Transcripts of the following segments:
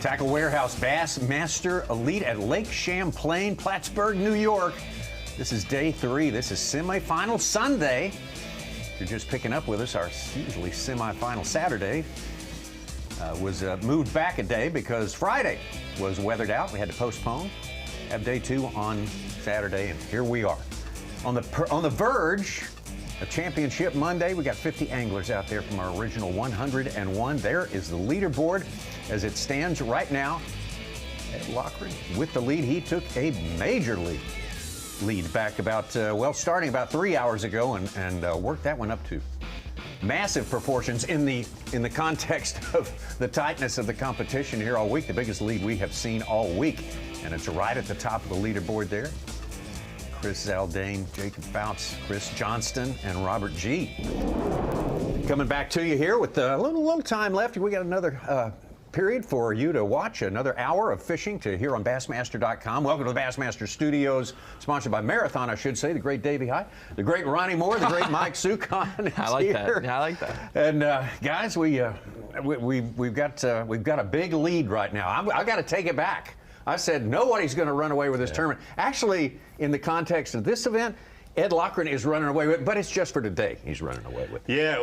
Tackle Warehouse Bassmaster Elite at Lake Champlain, Plattsburgh, New York. This is day 3. This is semifinal Sunday. If you're just picking up with us, our usually semifinal Saturday was moved back a day because Friday was weathered out. We had to postpone. Have day 2 on Saturday, and here we are. On the verge of Championship Monday, we got 50 anglers out there from our original 101. There is the leaderboard as it stands right now. Ed Loughran with the lead. He took a major lead back about, starting about 3 hours ago and worked that one up to massive proportions in the context of the tightness of the competition here all week. The biggest lead we have seen all week, and it's right at the top of the leaderboard there. Chris Zaldane, Jacob Fouts, Chris Johnston, and Robert G. Coming back to you here with a little time left. We got another period for you to watch, another hour of fishing to hear on Bassmaster.com. Welcome to the Bassmaster Studios, sponsored by Marathon, I should say. The great Davey High, the great Ronnie Moore, the great Mike Sukon. I like that. Yeah, I like that. And guys, we've got a big lead right now. I've got to take it back. I said nobody's going to run away with this tournament. Actually, in the context of this event, Ed Loughran is running away with it, but it's just for today he's running away with it. Yeah,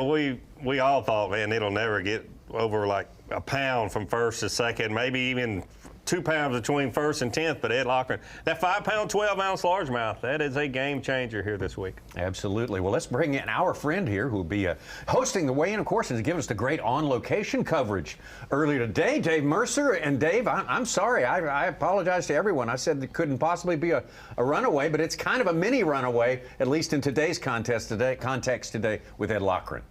we all thought, man, it'll never get over like a pound from first to second, maybe even 2 pounds between first and 10th, but Ed Loughran, that 5-pound, 12-ounce largemouth, that is a game changer here this week. Absolutely. Well, let's bring in our friend here who will be hosting the weigh-in, of course, and to give us the great on-location coverage earlier today, Dave Mercer. And Dave, I'm sorry, I apologize to everyone. I said it couldn't possibly be a runaway, but it's kind of a mini runaway, at least in today's context today with Ed Loughran.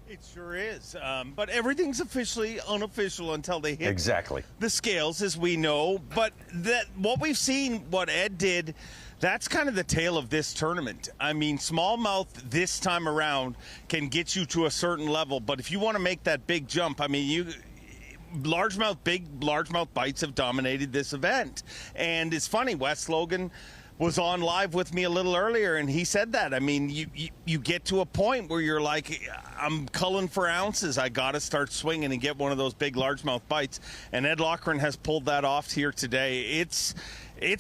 It sure is, but everything's officially unofficial until they hit the scales, as we know. But what we've seen, what Ed did, that's kind of the tale of this tournament. I mean, smallmouth this time around can get you to a certain level, but if you want to make that big jump, I mean, big largemouth bites have dominated this event. And it's funny, Wes Logan was on live with me a little earlier, and he said that. I mean, you get to a point where you're like, I'm culling for ounces. I got to start swinging and get one of those big largemouth bites. And Ed Loughran has pulled that off here today. It's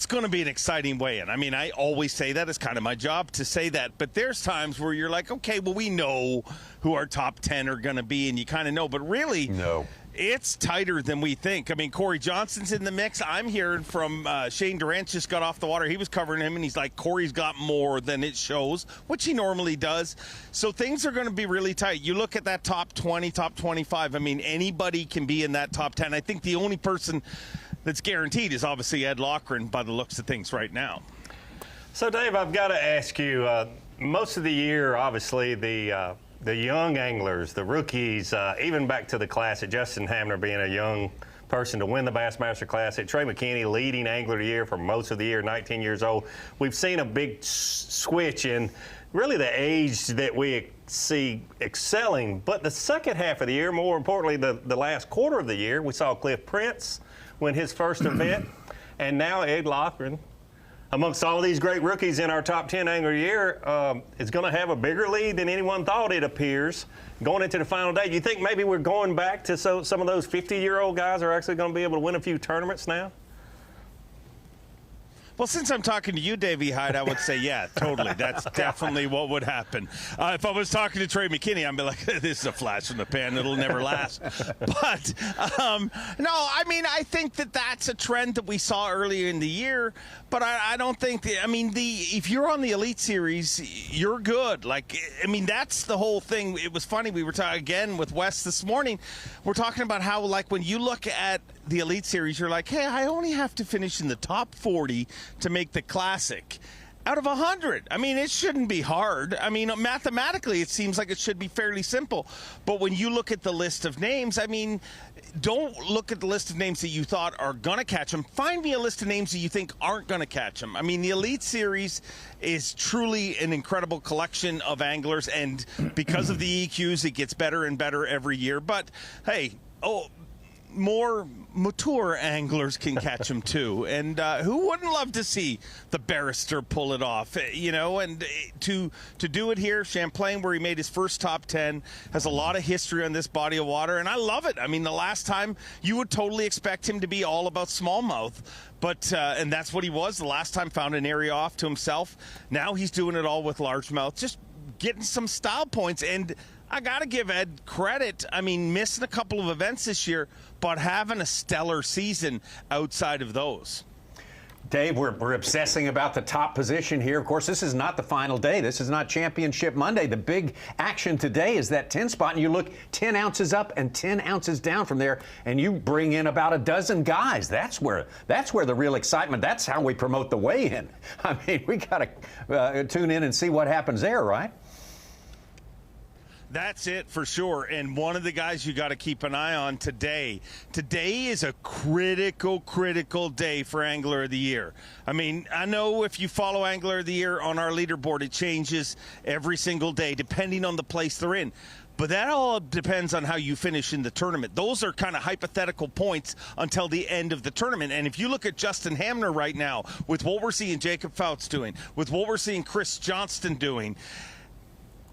going to be an exciting weigh-in. I mean, I always say that. It's kind of my job to say that. But there's times where you're like, okay, well, we know who our top 10 are going to be, and you kind of know. But really, no. It's tighter than we think. I mean, Corey Johnson's in the mix. I'm hearing from Shane Durant just got off the water. He was covering him, and he's like, Corey's got more than it shows, which he normally does. So things are going to be really tight. You look at that top 20, top 25. I mean, anybody can be in that top 10. I think the only person that's guaranteed is obviously Ed Loughran by the looks of things right now. So, Dave, I've got to ask you, most of the year, obviously, the young anglers, the rookies, even back to the Classic, Justin Hamner being a young person to win the Bassmaster Classic, Trey McKinney, leading angler of the year for most of the year, 19 years old. We've seen a big switch in really the age that we see excelling. But the second half of the year, more importantly, the last quarter of the year, we saw Cliff Prince win his first event, and now Ed Loughran, amongst all these great rookies in our top 10 angler of the year, is going to have a bigger lead than anyone thought, it appears, going into the final day. Do you think maybe we're going back to some of those 50-year-old guys are actually going to be able to win a few tournaments now? Well, since I'm talking to you, Davey Hyde, I would say, yeah, totally. That's definitely what would happen. If I was talking to Trey McKinney, I'd be like, this is a flash in the pan. It'll never last. But, no, I mean, I think that's a trend that we saw earlier in the year. But I don't think if you're on the Elite Series, you're good. Like, I mean, that's the whole thing. It was funny. We were talking again with Wes this morning. We're talking about how, like, when you look at the Elite Series, you're like, hey, I only have to finish in the top 40 to make the Classic out of 100. I mean, it shouldn't be hard. I mean, mathematically, it seems like it should be fairly simple. But when you look at the list of names, I mean, don't look at the list of names that you thought are going to catch them. Find me a list of names that you think aren't going to catch them. I mean, the Elite Series is truly an incredible collection of anglers, and because of the EQs, it gets better and better every year. But, hey, more mature anglers can catch them too. And who wouldn't love to see the barrister pull it off, you know? And to do it here, Champlain, where he made his first top 10, has a lot of history on this body of water, and I love it. I mean, the last time you would totally expect him to be all about smallmouth, but and that's what he was the last time. Found an area off to himself. Now he's doing it all with largemouth, just getting some style points. And I got to give Ed credit. I mean, missing a couple of events this year, but having a stellar season outside of those. Dave, we're obsessing about the top position here. Of course, this is not the final day. This is not Championship Monday. The big action today is that 10 spot, and you look 10 ounces up and 10 ounces down from there, and you bring in about a dozen guys. That's where the real excitement, that's how we promote the weigh-in. I mean, we got to tune in and see what happens there, right? That's it for sure. And one of the guys you got to keep an eye on today. Today is a critical day for Angler of the Year. I mean, I know if you follow Angler of the Year on our leaderboard, it changes every single day depending on the place they're in. But that all depends on how you finish in the tournament. Those are kind of hypothetical points until the end of the tournament. And if you look at Justin Hamner right now, with what we're seeing Jacob Fouts doing, with what we're seeing Chris Johnston doing,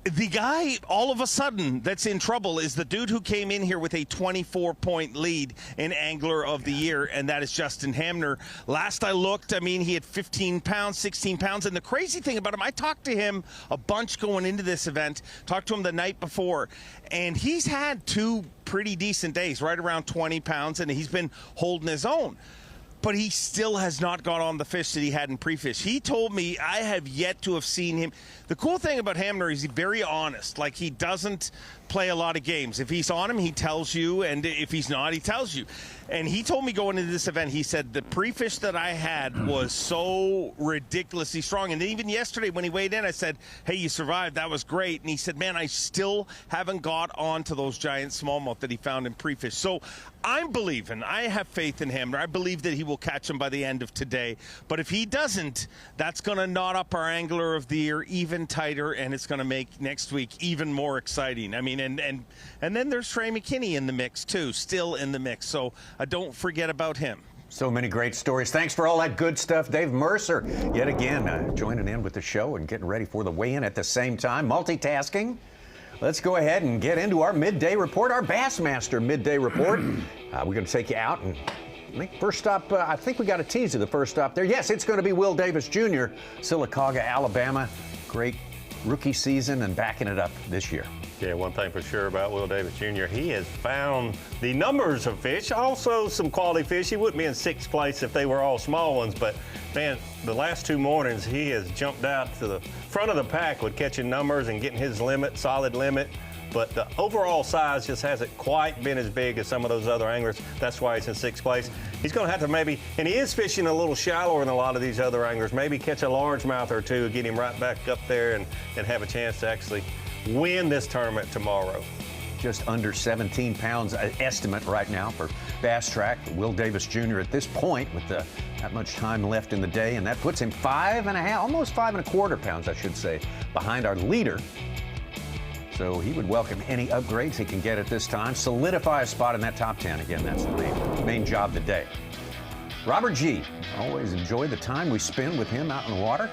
the guy all of a sudden that's in trouble is the dude who came in here with a 24-point lead in Angler of the Year, and that is Justin Hamner. Last I looked, I mean, he had 15 pounds, 16 pounds, and the crazy thing about him, I talked to him a bunch going into this event, talked to him the night before, and he's had two pretty decent days, right around 20 pounds, and he's been holding his own. But he still has not got on the fish that he had in pre-fish. He told me, I have yet to have seen him. The cool thing about Hamner is he's very honest. Like, he doesn't play a lot of games. If he's on him, he tells you, and if he's not, he tells you. And he told me going into this event, he said, the pre-fish that I had was so ridiculously strong. And then even yesterday when he weighed in, I said, hey, you survived. That was great. And he said, man, I still haven't got on to those giant smallmouth that he found in pre-fish. So I'm believing. I have faith in him. I believe that he will catch him by the end of today. But if he doesn't, that's going to knot up our Angler of the Year even tighter, and it's going to make next week even more exciting. I mean, and then there's Trey McKinney in the mix, too, still in the mix. So don't forget about him. So many great stories. Thanks for all that good stuff. Dave Mercer, yet again, joining in with the show and getting ready for the weigh-in at the same time. Multitasking. Let's go ahead and get into our midday report, our Bassmaster midday report. We're going to take you out and first stop, I think we got a teaser, the first stop there. Yes, it's going to be Will Davis Jr., Sylacauga, Alabama. Great rookie season and backing it up this year. Yeah, one thing for sure about Will Davis Jr., he has found the numbers of fish, also some quality fish. He wouldn't be in sixth place if they were all small ones, but man, the last two mornings he has jumped out to the front of the pack with catching numbers and getting his limit, solid limit. But the overall size just hasn't quite been as big as some of those other anglers. That's why he's in sixth place. He's going to have to maybe, and he is fishing a little shallower than a lot of these other anglers, maybe catch a largemouth or two, get him right back up there and have a chance to actually win this tournament tomorrow. Just under 17 pounds estimate right now for Bass Track. Will Davis Jr. at this point with that much time left in the day, and that puts him 5.5, almost 5.25 pounds, I should say, behind our leader. So he would welcome any upgrades he can get at this time. Solidify a spot in that top 10. Again, that's the main job today. Robert G. Always enjoy the time we spend with him out in the water.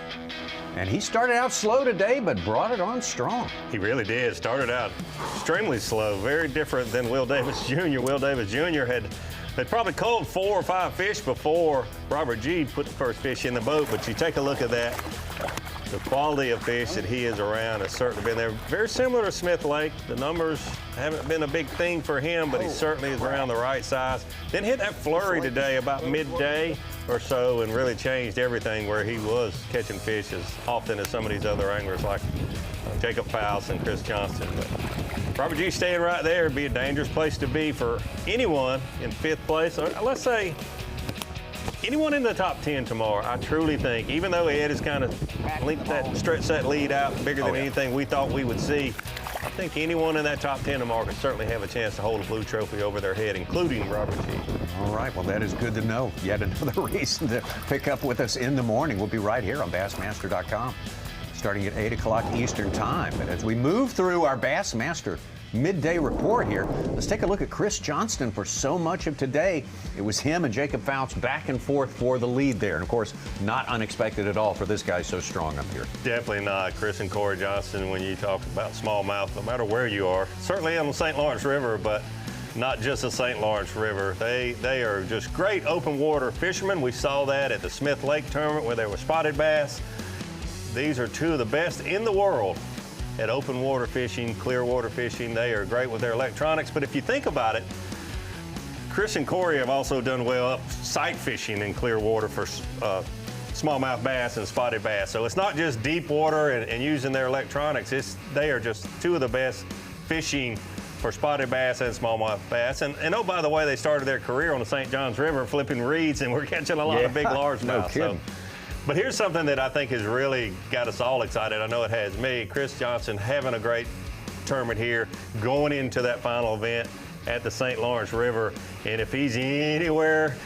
And he started out slow today, but brought it on strong. He really did. Started out extremely slow. Very different than Will Davis Jr. Will Davis Jr. had probably caught 4 or 5 fish before Robert G. put the first fish in the boat. But you take a look at that. The quality of fish that he is around has certainly been there. Very similar to Smith Lake. The numbers haven't been a big thing for him, but he certainly is around the right size. Then hit that flurry today about midday or so and really changed everything, where he was catching fish as often as some of these other anglers like Jacob Fouts and Chris Johnston. But Robert G staying right there would be a dangerous place to be for anyone in 5th place. Or let's say anyone in the top 10 tomorrow. I truly think, even though Ed has kind of stretched that lead out bigger than anything we thought we would see, I think anyone in that top 10 tomorrow can certainly have a chance to hold a blue trophy over their head, including Robert G. All right, well, that is good to know. Yet another reason to pick up with us in the morning. We'll be right here on Bassmaster.com, starting at 8 o'clock Eastern Time. But as we move through our Bassmaster midday report here. Let's take a look at Chris Johnston for so much of today. It was him and Jacob Fouts back and forth for the lead there. And, of course, not unexpected at all for this guy so strong up here. Definitely not. Chris and Corey Johnston, when you talk about smallmouth, no matter where you are, certainly on the St. Lawrence River, but not just the St. Lawrence River. They are just great open water fishermen. We saw that at the Smith Lake tournament where there were spotted bass. These are two of the best in the world at open water fishing, clear water fishing. They are great with their electronics. But if you think about it, Chris and Corey have also done well up sight fishing in clear water for smallmouth bass and spotted bass. So it's not just deep water and using their electronics. They are just two of the best fishing for spotted bass and smallmouth bass. And oh, by the way, they started their career on the St. Johns River flipping reeds, and we're catching a lot of big largemouth. No kidding. But here's something that I think has really got us all excited. I know it has me. Chris Johnson having a great tournament here, going into that final event at the St. Lawrence River. And if he's anywhere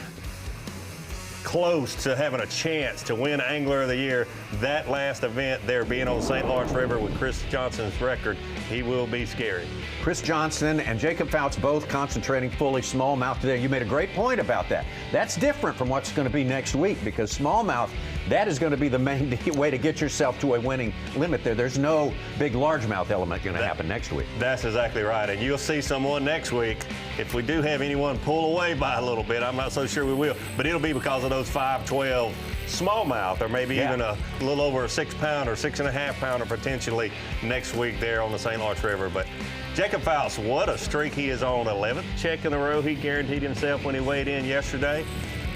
close to having a chance to win Angler of the Year, that last event there being on the St. Lawrence River with Chris Johnson's record, he will be scary. Chris Johnston and Jacob Fouts both concentrating fully smallmouth today. You made a great point about that. That's different from what's going to be next week, because smallmouth, that is going to be the main way to get yourself to a winning limit there. There's no big largemouth element going to happen next week. That's exactly right. And you'll see someone next week, if we do have anyone pull away by a little bit, I'm not so sure we will, but it'll be because of those 512 smallmouth, or maybe even a little over a 6-pounder, 6.5-pounder potentially next week there on the St. Lawrence River. But Jacob Fouts, what a streak he is on. 11th check in a row he guaranteed himself when he weighed in yesterday,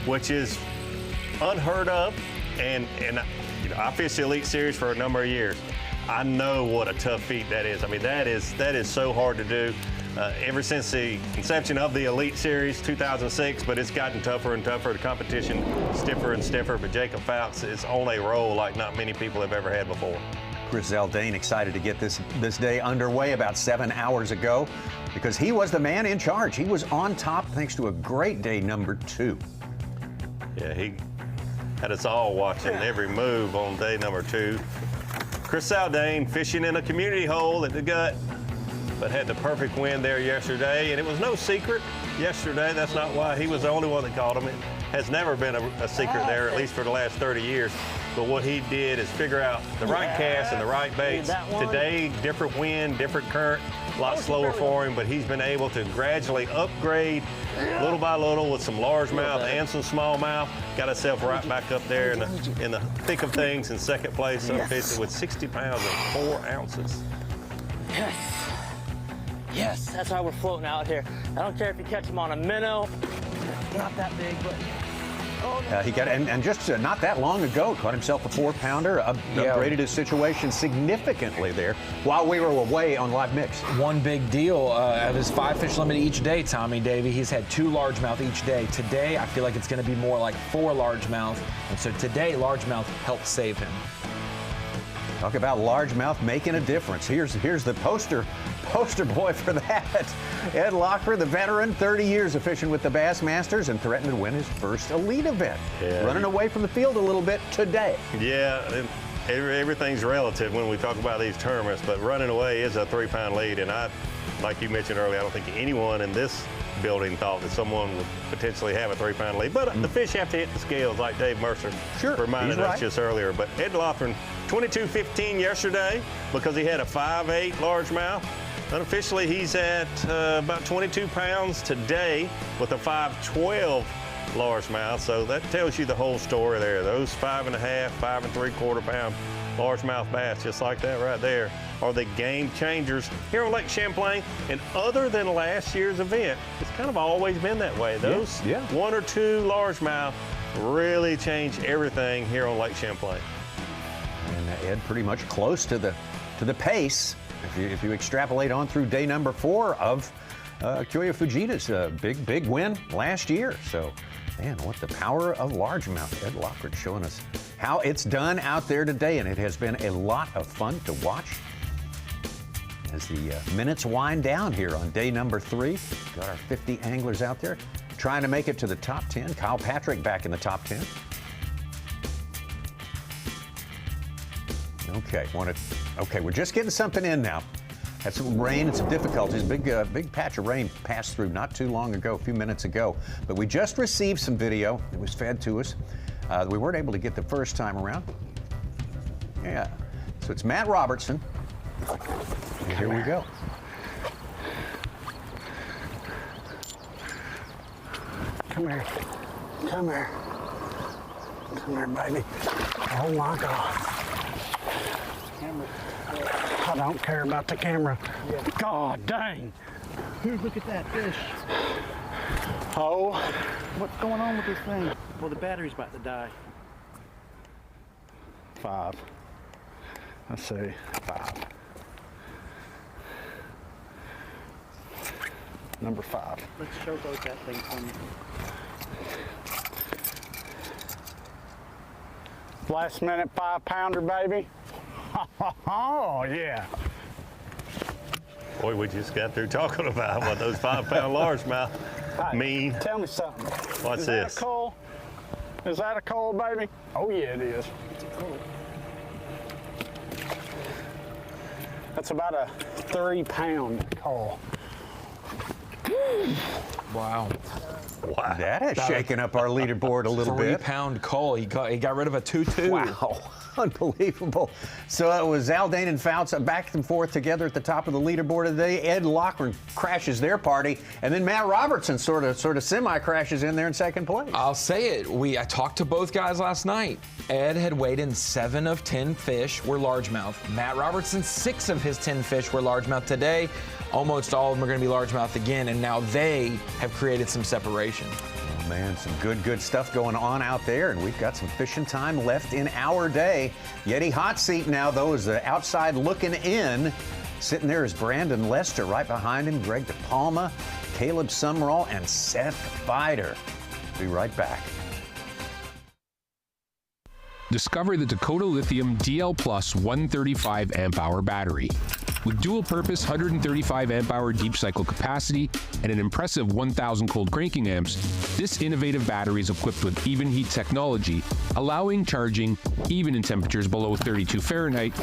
which is unheard of. And you know, I fished the Elite Series for a number of years. I know what a tough feat that is. I mean, that is so hard to do. Ever since the inception of the Elite Series, 2006, but it's gotten tougher and tougher. The competition stiffer and stiffer, but Jacob Fouts is on a roll like not many people have ever had before. Chris Zaldane excited to get this day underway about 7 hours ago, because he was the man in charge. He was on top thanks to a great day number 2. Yeah, he had us all watching every move on day number 2. Chris Zaldane fishing in a community hole at the Gut, but had the perfect wind there yesterday, and it was no secret yesterday. That's not why he was the only one that caught him. It has never been a secret there, at least for the last 30 years. But what he did is figure out the right cast and the right baits. Today, different wind, different current, a lot slower for him, but he's been able to gradually upgrade little by little with some largemouth and some smallmouth. Got himself right back up there in the thick of things in second place, fishing with 60 pounds and 4 ounces. Yes. Yes, that's why we're floating out here. I don't care if you catch them on a minnow. Not that big, but... He got, and just not that long ago, caught himself a 4-pounder, upgraded his situation significantly there while we were away on Live Mix. One big deal of his 5-fish limit each day, Tommy Davey. He's had 2 largemouth each day. Today, I feel like it's going to be more like 4 largemouth, and so today, largemouth helped save him. Talk about largemouth making a difference. Here's the poster boy for that. Ed Loughran, the veteran, 30 years of fishing with the Bassmasters, and threatened to win his first elite event. Yeah. Running away from the field a little bit today. Yeah, everything's relative when we talk about these tournaments, but running away is a 3-pound lead, and like you mentioned earlier, I don't think anyone in this building thought that someone would potentially have a 3-pound lead. But the fish have to hit the scales, like Dave Mercer reminded us just earlier. But Ed Loughran, 22-15 yesterday because he had a 5'8" largemouth. Unofficially, he's at about 22 pounds today with a 5'12" largemouth. So that tells you the whole story there. Those 5.5, 5 3/4 pound largemouth bass, just like that right there, are the game changers here on Lake Champlain. And other than last year's event, it's kind of always been that way. Those 1 or 2 largemouth really change everything here on Lake Champlain. And Ed pretty much close to the pace if you extrapolate on through day number 4 of Kyoya Fujita's big win last year. So, man, what the power of largemouth. Ed Loughran showing us how it's done out there today, and it has been a lot of fun to watch as the minutes wind down here on day number 3. Got our 50 anglers out there trying to make it to the top 10. Kyle Patrick back in the top 10. Okay, we're just getting something in now. Had some rain and some difficulties. Big patch of rain passed through not too long ago, a few minutes ago. But we just received some video. It was fed to us. We weren't able to get the first time around. Yeah. So it's Matt Robertson. And here we go. Come here. Come here. Come here, baby. Oh my God. I don't care about the camera. God dang. Here, look at that fish. Oh. What's going on with this thing? Well, the battery's about to die. 5. Let's see. 5. Number 5. Let's showboat that thing for me. Last minute 5-pounder, baby. Oh, yeah. Boy, we just got through talking about what those 5-pound largemouth mean. Tell me something. What's Is this? that a coal? Is that a coal, baby? Oh, yeah, it is. It's a coal. That's about a 3-pound coal. Wow. Wow. That has shaken up our leaderboard a little bit. 3-pound coal. He got rid of a 2-2. Wow. Unbelievable. So it was Aldane and Fouts back and forth together at the top of the leaderboard today. Ed Loughran crashes their party, and then Matt Robertson sort of semi-crashes in there in second place. I'll say it. I talked to both guys last night. Ed had weighed in 7 of 10 fish were largemouth. Matt Robertson, 6 of his 10 fish were largemouth today. Almost all of them are going to be largemouth again, and now they have created some separation. Oh, man, some good stuff going on out there, and we've got some fishing time left in our day. Yeti hot seat now, though, is the outside looking in. Sitting there is Brandon Lester, right behind him, Greg DePalma, Caleb Sumrall, and Seth Fider. Be right back. Discover the Dakota Lithium DL Plus 135 amp-hour battery. With dual-purpose 135 amp-hour deep cycle capacity and an impressive 1,000 cold cranking amps, this innovative battery is equipped with even heat technology, allowing charging even in temperatures below 32 Fahrenheit